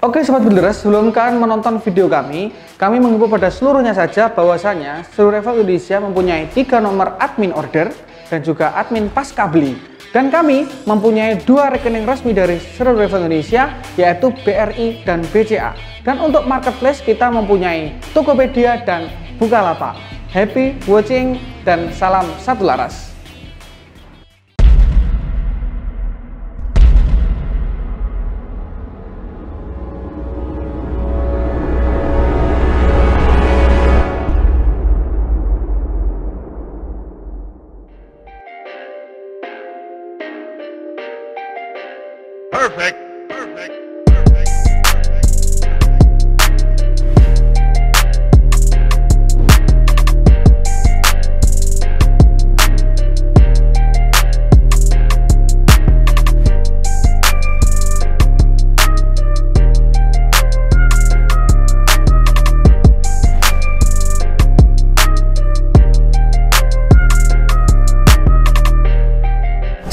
Oke Sobat Builders, sebelum kalian menonton video kami mengimbau pada seluruhnya saja bahwasanya seluruh Rival Indonesia mempunyai 3 nomor admin order dan juga admin pasca beli. Dan kami mempunyai 2 rekening resmi dari seluruh Rival Indonesia, yaitu BRI dan BCA. Dan untuk marketplace kita mempunyai Tokopedia dan Bukalapak. Happy watching dan salam satu laras. Perfect.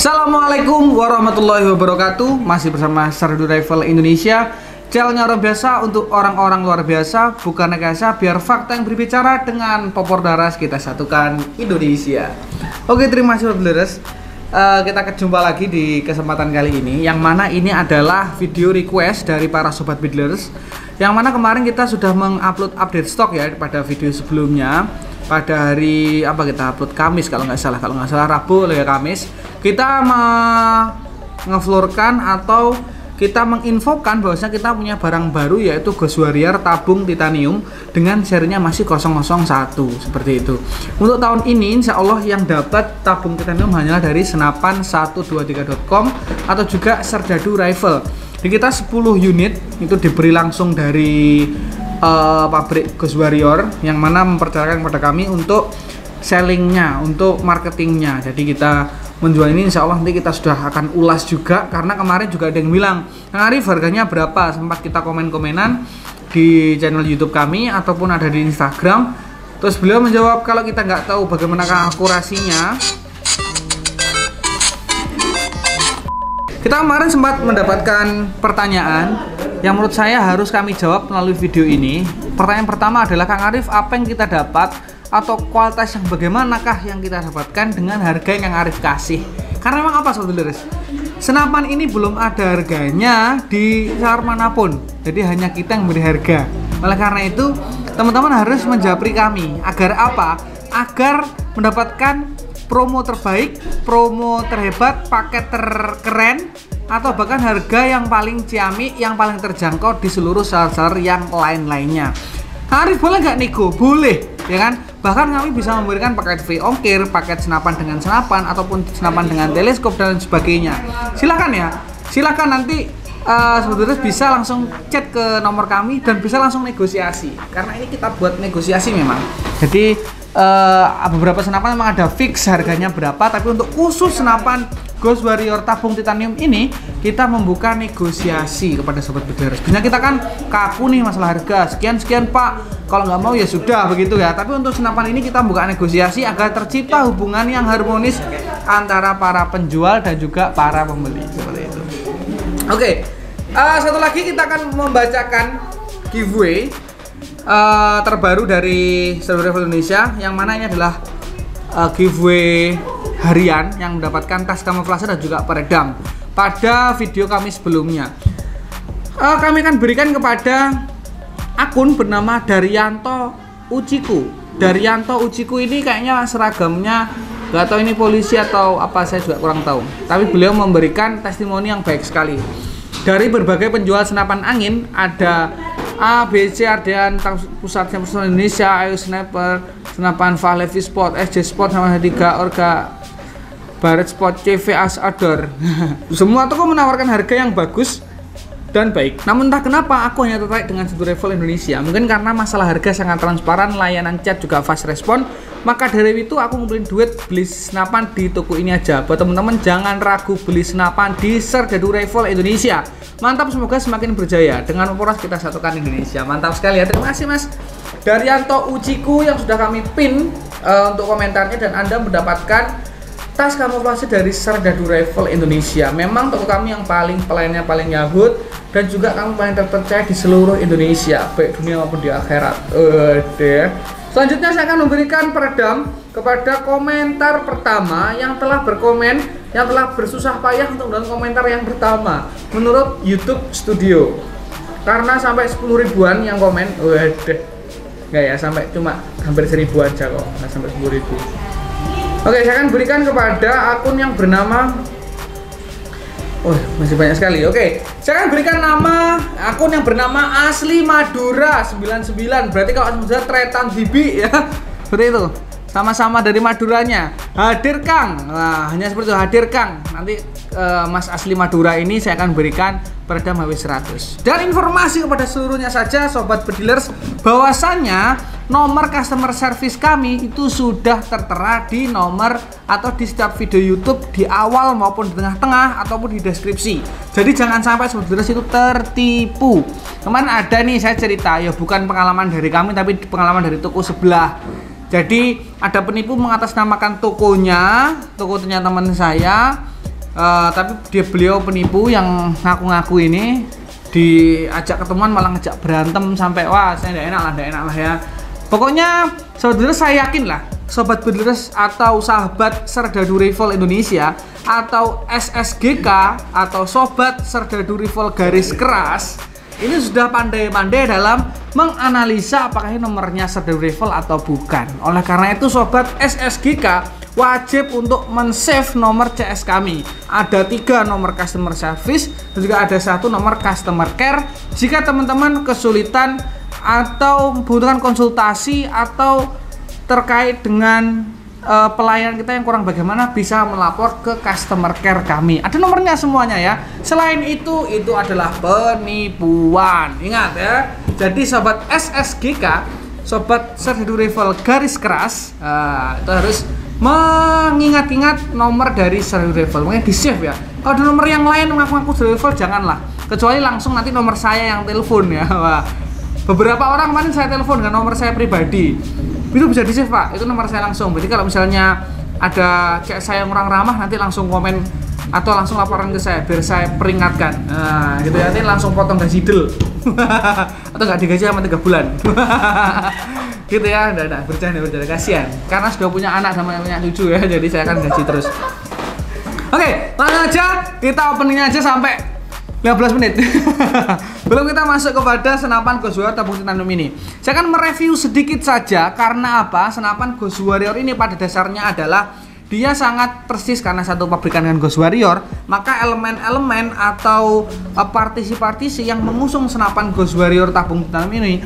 Assalamualaikum warahmatullahi wabarakatuh. Masih bersama Serdu Rival Indonesia, channelnya orang biasa untuk orang-orang luar biasa, bukan rekayasa, biar fakta yang berbicara. Dengan popor daras kita satukan Indonesia. Oke, terima kasih Builders. Kita jumpa lagi di kesempatan kali ini, yang mana ini adalah video request dari para Sobat Builders, yang mana kemarin kita sudah mengupload update stok ya pada video sebelumnya. Pada hari apa kita upload, Kamis kalau nggak salah, Rabu ya Kamis, kita ngeflorkan atau kita menginfokan bahwasanya kita punya barang baru, yaitu Ghost Warrior tabung titanium dengan serinya masih 001 seperti itu. Untuk tahun ini insya Allah yang dapat tabung titanium hanyalah dari senapan123.com atau juga Serdadu Rifle. Di kita 10 unit itu diberi langsung dari pabrik Ghost Warrior, yang mana mempercayakan kepada kami untuk sellingnya, untuk marketingnya. Jadi kita menjual ini insya Allah nanti kita sudah akan ulas juga, karena kemarin juga ada yang bilang, Kang Arif harganya berapa? Sempat kita komen-komenan di channel YouTube kami ataupun ada di Instagram. Terus beliau menjawab kalau kita nggak tahu bagaimana akurasinya. Kita kemarin sempat mendapatkan pertanyaan yang menurut saya harus kami jawab melalui video ini. Pertanyaan pertama adalah, Kang Arif, apa yang kita dapat atau kualitas yang bagaimanakah yang kita dapatkan dengan harga yang Kang Arif kasih? Karena memang apa Sobat Builders, senapan ini belum ada harganya di pasar manapun, jadi hanya kita yang beri harga. Oleh karena itu teman-teman harus menjapri kami. Agar apa? Agar mendapatkan promo terbaik, promo terhebat, paket terkeren, atau bahkan harga yang paling ciamik, yang paling terjangkau di seluruh seller-seller yang lain-lainnya. Kang Arif boleh nggak nego? Boleh, ya kan? Bahkan kami bisa memberikan paket free ongkir, paket senapan dengan senapan, ataupun senapan dengan teleskop dan sebagainya. Silakan ya, silakan nanti sebetulnya bisa langsung chat ke nomor kami dan bisa langsung negosiasi. Karena ini kita buat negosiasi memang. Jadi beberapa senapan memang ada fix harganya berapa, tapi untuk khusus senapan Ghost Warrior tabung titanium ini kita membuka negosiasi kepada Sobat Builders. Biasanya kita kan kaku nih masalah harga, sekian Pak, kalau nggak mau ya sudah begitu ya. Tapi untuk senapan ini kita buka negosiasi agar tercipta hubungan yang harmonis antara para penjual dan juga para pembeli, seperti itu. Oke, satu lagi kita akan membacakan giveaway terbaru dari seluruh Rival Indonesia, yang mana ini adalah giveaway harian yang mendapatkan tas kamuflase dan juga peredam. Pada video kami sebelumnya kami akan berikan kepada akun bernama Daryanto Uciku. Daryanto Uciku ini kayaknya seragamnya nggak tahu ini polisi atau apa, saya juga kurang tahu, tapi beliau memberikan testimoni yang baik sekali dari berbagai penjual senapan angin. Ada A, B, C, Ardean, Pusat Personal Indonesia, Ayo Sniper, Senapan Valevi Sport, SJ Sport, sama 3 Orga Baret Sport, CV As Outdoor. Semua toko menawarkan harga yang bagus dan baik. Namun entah kenapa aku hanya tertarik dengan Serdu Rival Indonesia. Mungkin karena masalah harga sangat transparan, layanan chat juga fast respon. Maka dari itu aku ngumpulin duit beli senapan di toko ini aja. Buat teman-teman jangan ragu beli senapan di Serdu Rival Indonesia. Mantap, semoga semakin berjaya. Dengan poros kita satukan Indonesia. Mantap sekali ya. Terima kasih Mas Daryanto Uciku yang sudah kami pin untuk komentarnya, dan Anda mendapatkan tas kamuflase dari Serdadu Rifle Indonesia. Memang toko kami yang pelayannya paling yahut, dan juga kamu paling terpercaya di seluruh Indonesia, baik dunia maupun di akhirat. Selanjutnya saya akan memberikan peredam kepada komentar pertama yang telah berkomen, yang telah bersusah payah untuk mendapatkan komentar yang pertama menurut YouTube Studio. Karena sampai 10 ribuan yang komen, enggak ya, sampai cuma hampir 1000 aja kok, nggak sampai 10 ribu. Oke, saya akan berikan kepada akun yang bernama masih banyak sekali. Oke, saya akan berikan nama akun yang bernama Asli Madura 99. Berarti kalau sudah Tretan Bibi ya. Seperti itu. Sama-sama dari Maduranya. Hadir Kang. Nah, hanya seperti itu, hadir Kang. Nanti Mas Asli Madura ini saya akan berikan peredam HW100. Dan informasi kepada seluruhnya saja sobat bedilers, bahwasannya nomor customer service kami itu sudah tertera di nomor atau di setiap video YouTube di awal maupun di tengah-tengah ataupun di deskripsi. Jadi jangan sampai sobat bedilers itu tertipu. Kemarin ada nih saya cerita, ya bukan pengalaman dari kami tapi pengalaman dari toko sebelah. Jadi ada penipu mengatasnamakan tokonya teman saya, tapi beliau penipu yang ngaku-ngaku ini diajak ketemuan malah ngejak berantem sampai wah saya tidak enak lah ya. Pokoknya sobat bedilers, saya yakin lah sobat bedilers atau sahabat Serdadu Rival Indonesia atau SSGK atau sobat Serdadu Rival garis keras ini sudah pandai-pandai dalam menganalisa apakah ini nomornya Serdadu Rival atau bukan. Oleh karena itu sobat SSGK wajib untuk men-save nomor CS kami. Ada 3 nomor customer service dan juga ada 1 nomor customer care. Jika teman-teman kesulitan atau membutuhkan konsultasi atau terkait dengan pelayanan kita yang kurang bagaimana, bisa melapor ke customer care kami. Ada nomornya semuanya ya. Selain itu adalah penipuan. Ingat ya. Jadi sobat SSGK, sobat Serdadu Rival garis keras, itu harus mengingat-ingat nomor dari Serdadu Rival. Makanya di save ya. Kalau ada nomor yang lain mengaku-ngaku Serdadu Rival janganlah. Kecuali langsung nanti nomor saya yang telepon ya. Wah. Beberapa orang kemarin saya telepon dengan nomor saya pribadi. Itu bisa di save Pak, itu nomor saya langsung. Berarti kalau misalnya ada cek saya yang kurang ramah, nanti langsung komen atau langsung laporan ke saya biar saya peringatkan. Nah gitu ya, nanti langsung potong gaji del atau nggak digaji sama 3 bulan. Gitu ya, udah bercanda kasihan karena sudah punya anak sama punya cucu ya, jadi saya akan gaji terus. Oke, langsung aja kita openingnya aja sampai 15 menit. Belum kita masuk kepada senapan Ghost Warrior tabung titanium ini. Saya akan mereview sedikit saja. Karena apa? Senapan Ghost Warrior ini pada dasarnya adalah dia sangat persis karena satu pabrikan dengan Ghost Warrior. Maka elemen-elemen atau partisi-partisi yang mengusung senapan Ghost Warrior tabung titanium ini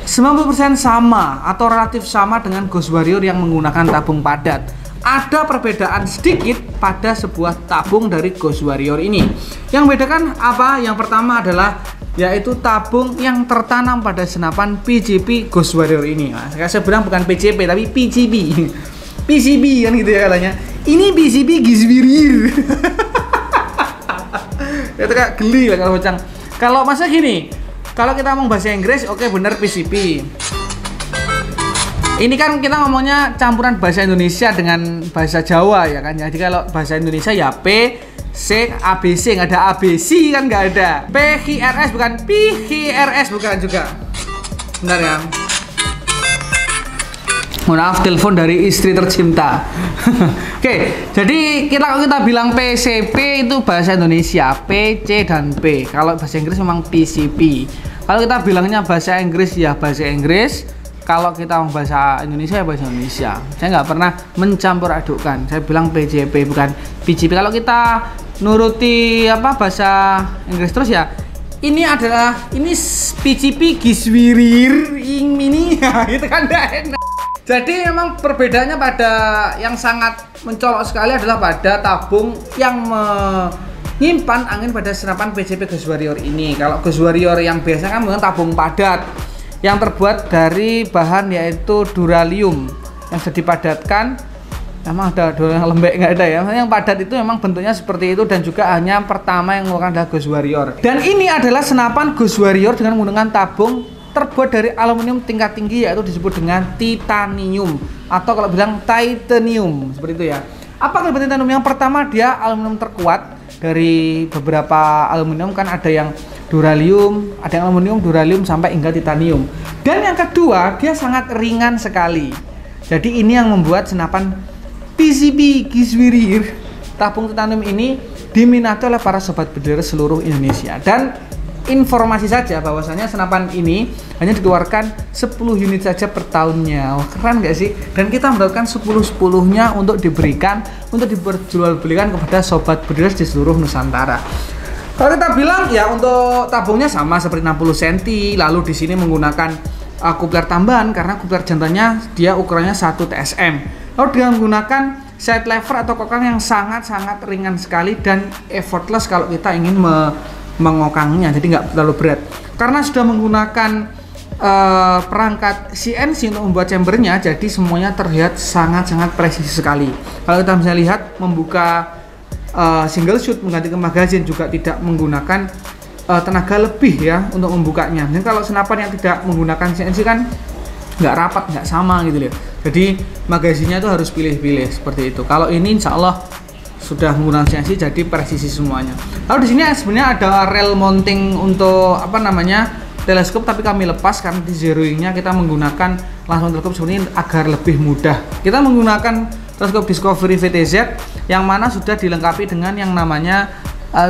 90% sama atau relatif sama dengan Ghost Warrior yang menggunakan tabung padat. Ada perbedaan sedikit pada sebuah tabung dari Ghost Warrior ini. Yang membedakan apa? Yang pertama adalah yaitu tabung yang tertanam pada senapan PCP Ghost Warrior ini. Nah, saya bilang bukan PCP tapi PCP. PCB kan gitu ya katanya. Ini PCP Ghost Warrior. Itu kayak geli lah kalau bocang. Kalau masa gini, kalau kita ngomong bahasa Inggris, oke bener PCP. Ini kan kita ngomongnya campuran bahasa Indonesia dengan bahasa Jawa ya kan. Jadi kalau bahasa Indonesia ya P, C, ABC, nggak ada ABC kan, nggak ada. PQRS bukan PQRS bukan juga. Benar ya. Maaf, telepon dari istri tercinta. Oke, jadi kalau kita bilang PCP itu bahasa Indonesia, P, C dan P. Kalau bahasa Inggris memang PCP. Kalau kita bilangnya bahasa Inggris ya bahasa Inggris. Kalau kita mau bahasa Indonesia ya bahasa Indonesia. Saya nggak pernah mencampur adukkan. Saya bilang PCP bukan PCP. Kalau kita nuruti bahasa Inggris terus ya, ini PCP Giswirir ini itu kan enggak enak. Jadi memang perbedaannya pada yang sangat mencolok sekali adalah pada tabung yang menyimpan angin pada senapan PCP Ghost Warrior ini. Kalau Ghost Warrior yang biasa kan menggunakan tabung padat yang terbuat dari bahan yaitu duralium yang sudah dipadatkan. Memang ada yang lembek nggak ada ya. Yang padat itu memang bentuknya seperti itu dan juga hanya pertama yang menggunakan adalah Ghost Warrior. Dan ini adalah senapan Ghost Warrior dengan menggunakan tabung terbuat dari aluminium tingkat tinggi yaitu disebut dengan titanium atau kalau bilang titanium seperti itu ya. Apa kelebihan titanium? Yang pertama dia aluminium terkuat dari beberapa aluminium, kan ada yang duralium, ada yang aluminium, duralium sampai hingga titanium. Dan yang kedua, dia sangat ringan sekali. Jadi ini yang membuat senapan PCB Gueswarrior tabung titanium ini diminati oleh para sobat builder seluruh Indonesia. Dan informasi saja bahwasanya senapan ini hanya dikeluarkan 10 unit saja per tahunnya. Wah, keren gak sih? Dan kita mendapatkan 10-10-nya untuk diberikan, untuk diperjualbelikan kepada sobat builder di seluruh Nusantara. Kalau kita bilang ya untuk tabungnya sama seperti 60 cm, lalu di sini menggunakan kupler tambahan karena kupler jantannya dia ukurannya 1 TSM. Lalu dia menggunakan side lever atau kokang yang sangat-sangat ringan sekali dan effortless kalau kita ingin mengokangnya, jadi nggak terlalu berat. Karena sudah menggunakan perangkat CNC untuk membuat chambernya, jadi semuanya terlihat sangat-sangat presisi sekali. Kalau kita bisa lihat membuka single shoot menggantikan magazine juga tidak menggunakan tenaga lebih ya untuk membukanya. Dan kalau senapan yang tidak menggunakan CNC kan nggak rapat, nggak sama gitu loh. Jadi magazinnya itu harus pilih-pilih seperti itu. Kalau ini insya Allah sudah menggunakan CNC jadi presisi semuanya. Lalu di sini sebenarnya ada rel mounting untuk apa namanya teleskop, tapi kami lepas karena di zeroingnya kita menggunakan langsung teleskop seperti ini agar lebih mudah. Kita menggunakan teleskop Discovery VTZ yang mana sudah dilengkapi dengan yang namanya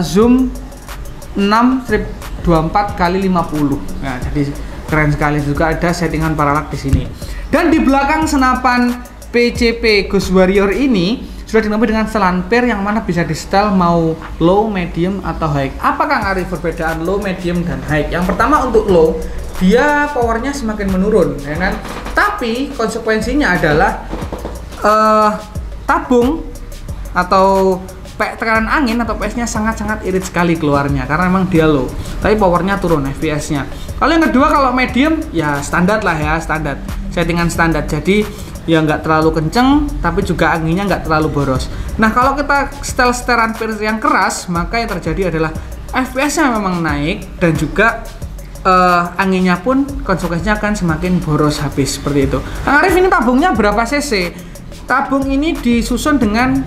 zoom 6-24x50. Nah, jadi keren sekali, juga ada settingan paralak di sini. Dan di belakang senapan PCP Gueswarrior ini sudah dilengkapi dengan setelan pair yang mana bisa di setel mau low, medium atau high. Apa Kang Arif perbedaan low, medium dan high? Yang pertama untuk low, dia powernya semakin menurun, ya kan? Tapi konsekuensinya adalah tabung atau tekanan angin atau PS-nya sangat-sangat irit sekali keluarnya karena memang dia low, tapi powernya turun FPS-nya. Kalau yang kedua, kalau medium ya standar lah ya, standar settingan standar, jadi ya nggak terlalu kenceng tapi juga anginnya nggak terlalu boros. Nah kalau kita setelan pair yang keras, maka yang terjadi adalah FPS-nya memang naik dan juga anginnya pun konsekuensinya akan semakin boros habis seperti itu. Kang Arif, ini tabungnya berapa cc? Tabung ini disusun dengan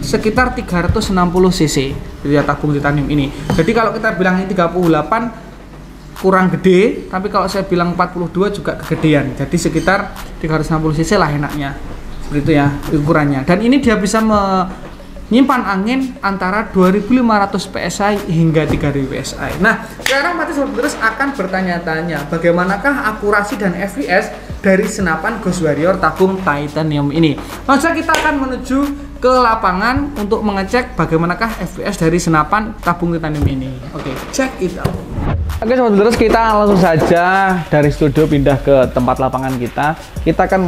sekitar 360 cc dari tabung titanium ini. Jadi kalau kita bilang ini 38 kurang gede, tapi kalau saya bilang 42 juga kegedean. Jadi sekitar 360 cc lah enaknya. Seperti itu ya ukurannya. Dan ini dia bisa menyimpan angin antara 2500 PSI hingga 3000 PSI. Nah, sekarang pasti sobat builders akan bertanya-tanya bagaimanakah akurasi dan FPS dari senapan Gueswarrior tabung titanium ini. Langsung kita akan menuju ke lapangan untuk mengecek bagaimanakah FPS dari senapan tabung titanium ini. Oke, check it out. Oke sobat builders, kita langsung saja dari studio pindah ke tempat lapangan kita. Kita akan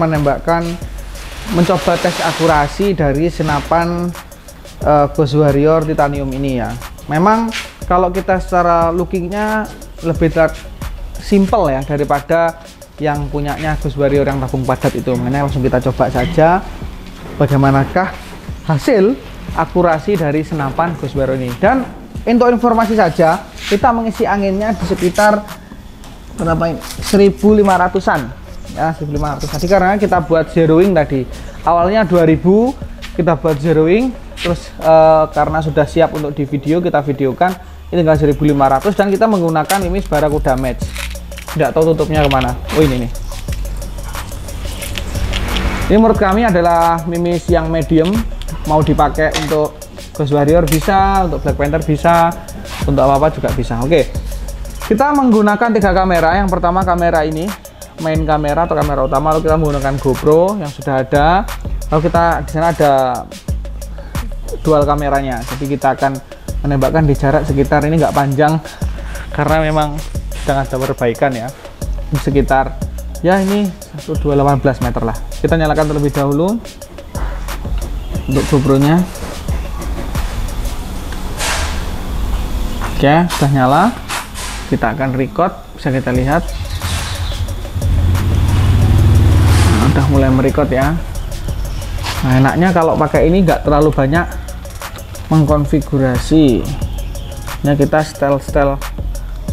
mencoba tes akurasi dari senapan Gueswarrior titanium ini ya. Memang kalau kita secara lookingnya lebih simple ya daripada yang punyanya Gueswarrior yang tabung padat itu. Makanya langsung kita coba saja bagaimanakah hasil akurasi dari senapan Gueswarrior ini. Dan untuk informasi saja, kita mengisi anginnya di sekitar berapa ini? 1500-an ya, 1500. Jadi karena kita buat zeroing tadi awalnya 2000, kita buat zeroing terus karena sudah siap untuk di video, kita videokan ini tinggal 1500 dan kita menggunakan mimis Barakuda Match. Tidak tahu tutupnya kemana. Oh ini nih. Ini menurut kami adalah mimis yang medium, mau dipakai untuk Gueswarrior bisa, untuk Black Panther bisa, untuk apa-apa juga bisa. Oke, kita menggunakan 3 kamera. Yang pertama kamera ini, main kamera atau kamera utama. Lalu kita menggunakan GoPro yang sudah ada. Lalu kita di sana ada dual kameranya. Jadi kita akan menembakkan di jarak sekitar, ini nggak panjang karena memang sedang ada perbaikan ya. Di sekitar ya ini 1218 meter lah. Kita nyalakan terlebih dahulu untuk GoPro-nya. Oke, sudah nyala. Kita akan record, bisa kita lihat. Nah, udah mulai merecord ya. Nah, enaknya kalau pakai ini nggak terlalu banyak mengkonfigurasi. Nah, kita setel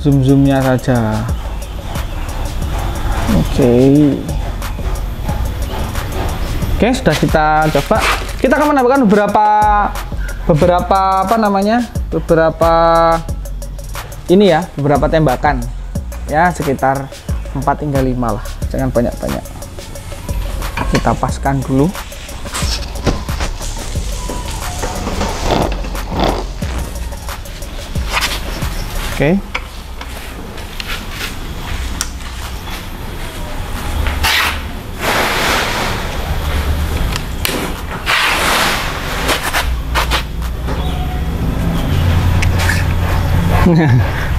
zoom-zoomnya saja. Oke, sudah kita coba. Kita akan menambahkan beberapa beberapa beberapa ini ya, beberapa tembakan ya, sekitar 4 hingga 5 lah, jangan banyak-banyak. Kita paskan dulu. Oke.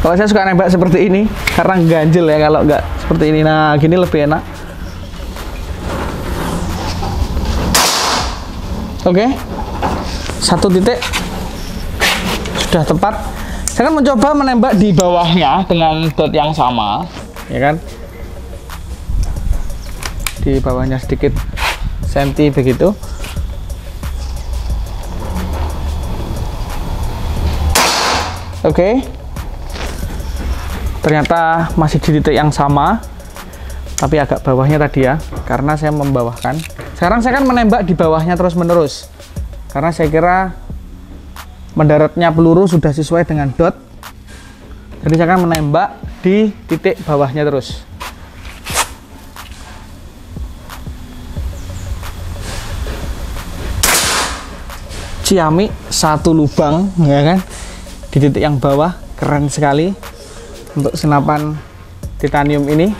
Kalau saya suka nembak seperti ini karena ganjel ya, kalau nggak seperti ini. Nah, gini lebih enak. Oke, 1 titik sudah tepat. Saya akan mencoba menembak di bawahnya dengan dot yang sama, ya kan? Di bawahnya sedikit senti begitu. Oke. Ternyata masih di titik yang sama, tapi agak bawahnya tadi ya, karena saya membawahkan. Sekarang saya akan menembak di bawahnya terus-menerus, karena saya kira mendaratnya peluru sudah sesuai dengan dot. Jadi saya akan menembak di titik bawahnya terus. Ciamik 1 lubang, ya kan? Di titik yang bawah, keren sekali untuk senapan titanium ini.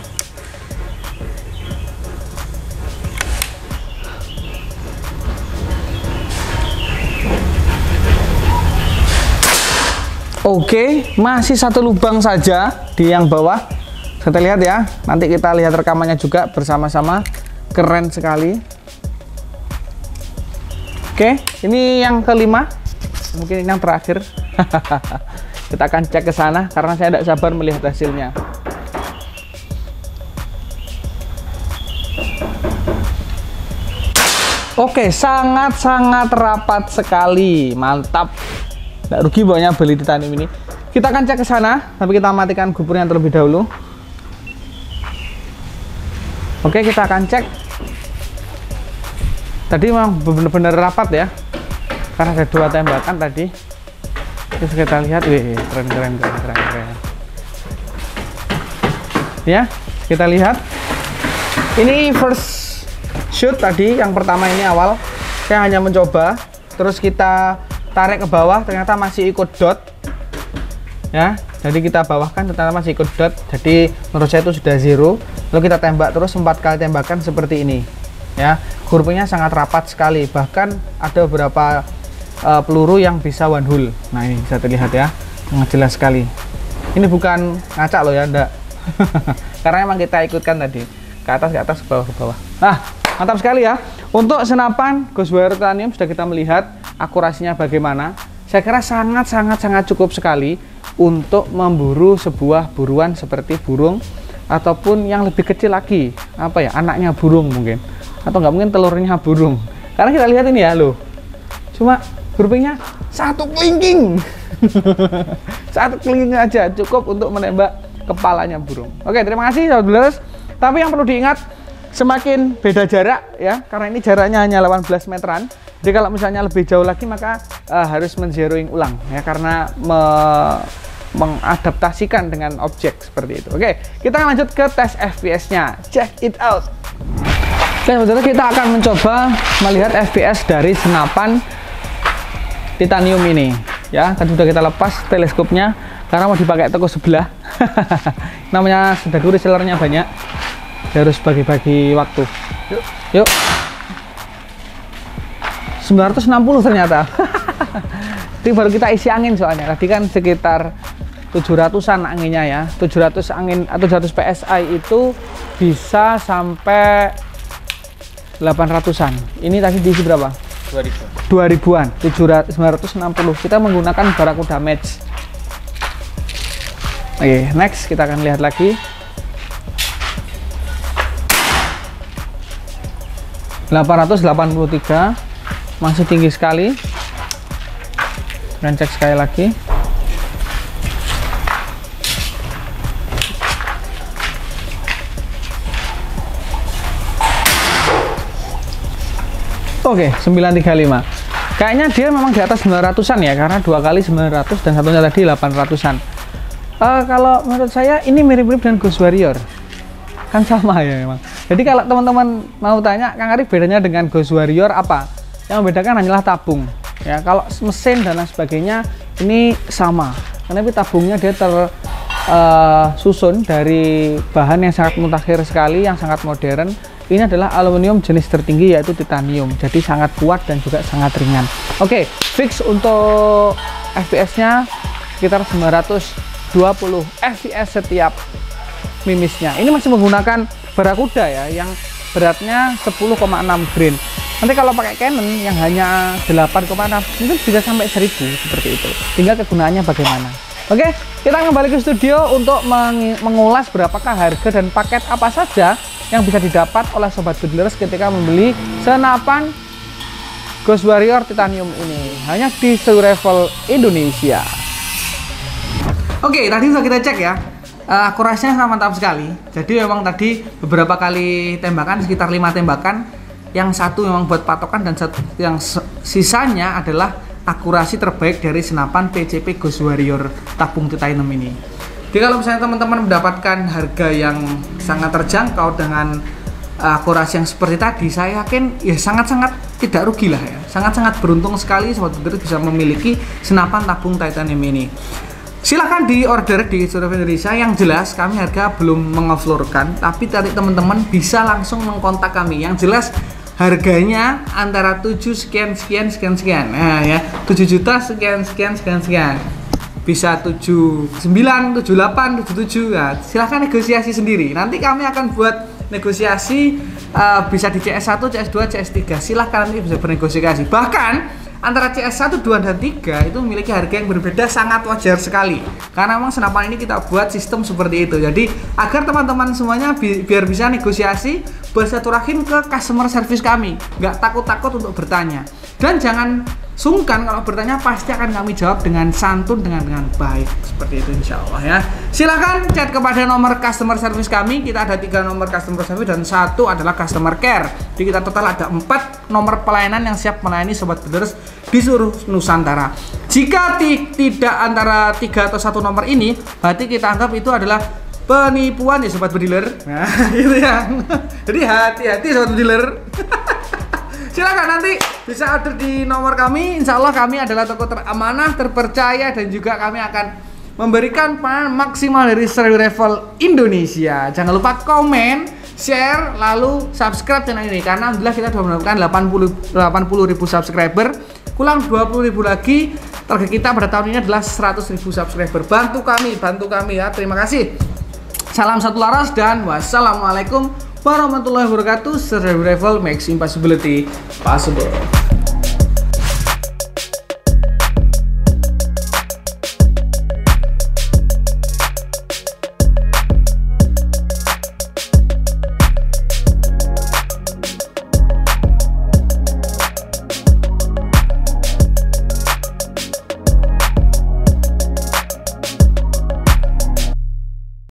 Oke, masih 1 lubang saja di yang bawah. Kita lihat ya, nanti kita lihat rekamannya juga bersama-sama. Keren sekali. Oke, ini yang kelima, mungkin ini yang terakhir. Kita akan cek ke sana karena saya tidak sabar melihat hasilnya. Oke, sangat-sangat rapat sekali, mantap. Tidak rugi banyak beli titanium ini. Kita akan cek ke sana, tapi kita matikan GoPro-nya terlebih dahulu. Oke, kita akan cek. Tadi memang benar-benar rapat ya, karena ada 2 tembakan tadi. Terus kita lihat, keren. Ya, kita lihat. Ini first shoot tadi, yang pertama ini awal. Saya hanya mencoba, terus kita tarik ke bawah, ternyata masih ikut dot. Ya, jadi kita bawahkan, ternyata masih ikut dot. Jadi menurut saya itu sudah zero. Lalu kita tembak terus 4 kali tembakan seperti ini. Ya, kurvanya sangat rapat sekali. Bahkan ada beberapa peluru yang bisa one hole. Nah, ini bisa terlihat ya, sangat jelas sekali. Ini bukan ngacak loh ya, enggak. Karena emang kita ikutkan tadi ke atas, ke bawah. Nah, mantap sekali ya. Untuk senapan Ghostwire Titanium sudah kita melihat akurasinya bagaimana. Saya kira sangat cukup sekali untuk memburu sebuah buruan seperti burung, ataupun yang lebih kecil lagi, apa ya, anaknya burung mungkin, atau nggak mungkin telurnya burung. Karena kita lihat ini ya loh, cuma groupingnya 1 kelingking. 1 kelingking aja cukup untuk menembak kepalanya burung. Oke, terima kasih sahabat Bladers. Tapi yang perlu diingat, semakin beda jarak ya, karena ini jaraknya hanya 18 meteran. Jadi kalau misalnya lebih jauh lagi maka harus men-zeroing ulang ya, karena mengadaptasikan dengan objek seperti itu. Oke, kita akan lanjut ke tes FPS-nya. Check it out. Oke, saudara, kita akan mencoba melihat FPS dari senapan titanium ini ya. Tadi sudah kita lepas teleskopnya karena mau dipakai toko sebelah. Namanya sudah dulu resellernya banyak, harus bagi-bagi waktu. Yuk 960 ternyata. Ini baru kita isi angin soalnya. Tadi kan sekitar 700-an anginnya ya. 700 angin atau 700 PSI itu bisa sampai 800-an. Ini tadi diisi berapa? 2000-an. 960. Kita menggunakan Barracuda Match. Oke, next kita akan lihat lagi. 883, masih tinggi sekali. Dan cek sekali lagi. Oke, 935. Kayaknya dia memang di atas 900-an ya, karena 2 kali 900 dan satunya tadi 800-an. Kalau menurut saya ini mirip-mirip dengan Ghost Warrior. Kan sama ya memang. Jadi kalau teman-teman mau tanya, Kang Arif bedanya dengan Ghost Warrior apa? Yang membedakan hanyalah tabung. Ya, kalau mesin dan lain sebagainya ini sama. Tapi tabungnya dia tersusun dari bahan yang sangat mutakhir sekali, yang sangat modern. Ini adalah aluminium jenis tertinggi yaitu titanium. Jadi sangat kuat dan juga sangat ringan. Oke, fix untuk FPS-nya sekitar 920 FPS setiap mimisnya. Ini masih menggunakan Barakuda ya, yang beratnya 10,6 grain. Nanti kalau pakai Canon yang hanya 8,6 mungkin bisa sampai 1000 seperti itu. Tinggal kegunaannya bagaimana. Oke, kita kembali ke studio untuk mengulas berapakah harga dan paket apa saja yang bisa didapat oleh Sobat Goodlers ketika membeli senapan Ghost Warrior Titanium ini. Hanya di Survival Indonesia. Oke, tadi sudah kita cek ya. Akurasinya sangat mantap sekali. Jadi memang tadi beberapa kali tembakan, sekitar 5 tembakan. Yang satu memang buat patokan dan yang sisanya adalah akurasi terbaik dari senapan PCP Ghost Warrior tabung titanium ini. Jadi kalau misalnya teman-teman mendapatkan harga yang sangat terjangkau dengan akurasi yang seperti tadi, saya yakin ya sangat-sangat tidak rugi lah ya. Sangat-sangat beruntung sekali Sobat Goodlers bisa memiliki senapan tabung titanium ini. Silahkan di order di Survival Indonesia. Yang jelas kami harga belum mengoflorkan, tapi tadi teman-teman bisa langsung mengkontak kami. Yang jelas harganya antara 7 sekian. Nah ya, 7 juta sekian. Bisa 79, 78, 77. Nah, silahkan negosiasi sendiri. Nanti kami akan buat negosiasi, bisa di CS1, CS2, CS3. Silahkan nanti bisa bernegosiasi. Bahkan antara CS1, 2, dan 3 itu memiliki harga yang berbeda, sangat wajar sekali. Karena memang senapan ini kita buat sistem seperti itu. Jadi agar teman-teman semuanya biar bisa negosiasi, bersilaturahim ke customer service kami. Nggak takut-takut untuk bertanya. Dan jangan sungkan kalau bertanya, pasti akan kami jawab dengan santun, dengan baik. Seperti itu insya Allah ya. Silahkan chat kepada nomor customer service kami. Kita ada 3 nomor customer service dan 1 adalah customer care. Jadi kita total ada 4 nomor pelayanan yang siap melayani Sobat Goodlers di seluruh Nusantara. Jika tidak antara 3 atau 1 nomor ini, berarti kita anggap itu adalah penipuan ya Sobat Bediler. Nah gitu ya. Jadi hati-hati Sobat Bediler. Silakan nanti bisa order di nomor kami. Insya Allah kami adalah toko teramanah, terpercaya, dan juga kami akan memberikan pelayanan maksimal dari Survival Indonesia. Jangan lupa komen, share, lalu subscribe channel ini, karena alhamdulillah kita sudah menemukan 80.000 subscriber. Kurang 20.000 lagi. Target kita pada tahun ini adalah 100.000 subscriber. Bantu kami ya. Terima kasih. Salam satu laras dan wassalamualaikum warahmatullahi wabarakatuh. Survival makes impossibility possible.